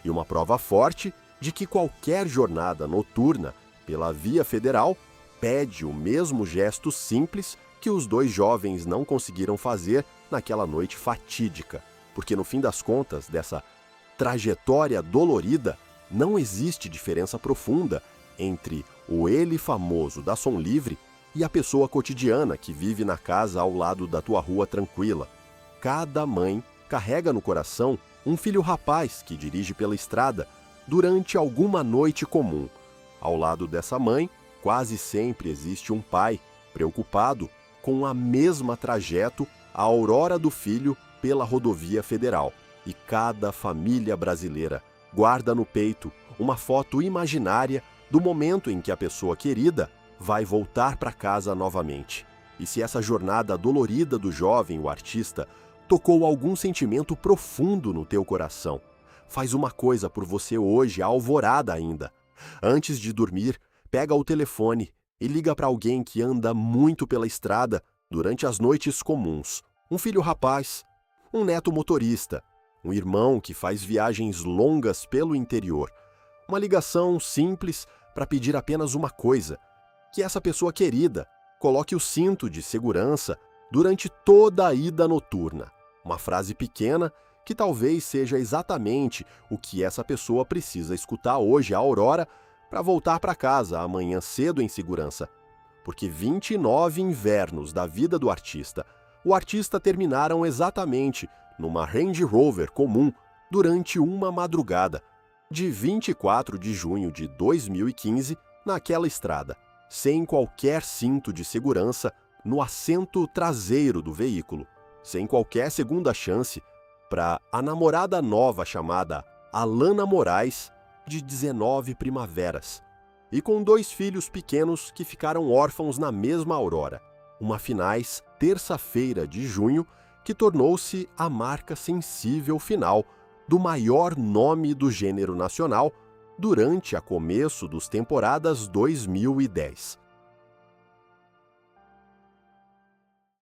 E uma prova forte de que qualquer jornada noturna pela via federal pede o mesmo gesto simples que os 2 jovens não conseguiram fazer naquela noite fatídica. Porque no fim das contas dessa trajetória dolorida, não existe diferença profunda entre o ele famoso da Som Livre e a pessoa cotidiana que vive na casa ao lado da tua rua tranquila. Cada mãe carrega no coração um filho rapaz que dirige pela estrada durante alguma noite comum. Ao lado dessa mãe, quase sempre existe um pai preocupado com a mesma trajeto, a aurora do filho pela rodovia federal. E cada família brasileira guarda no peito uma foto imaginária do momento em que a pessoa querida vai voltar para casa novamente. E se essa jornada dolorida do jovem, o artista, tocou algum sentimento profundo no teu coração, faz uma coisa por você hoje, à alvorada ainda. Antes de dormir, pega o telefone e liga para alguém que anda muito pela estrada durante as noites comuns. Um filho rapaz, um neto motorista, um irmão que faz viagens longas pelo interior. Uma ligação simples para pedir apenas uma coisa: que essa pessoa querida coloque o cinto de segurança durante toda a ida noturna. Uma frase pequena que talvez seja exatamente o que essa pessoa precisa escutar hoje, à aurora, para voltar para casa amanhã cedo em segurança. Porque 29 invernos da vida do artista, o artista terminaram exatamente numa Range Rover comum durante uma madrugada, de 24 de junho de 2015, naquela estrada, sem qualquer cinto de segurança no assento traseiro do veículo, sem qualquer segunda chance para a namorada nova chamada Alana Moraes, de 19 primaveras, e com 2 filhos pequenos que ficaram órfãos na mesma aurora. Uma finais terça-feira de junho que tornou-se a marca sensível final do maior nome do gênero nacional durante a começo dos temporadas 2010.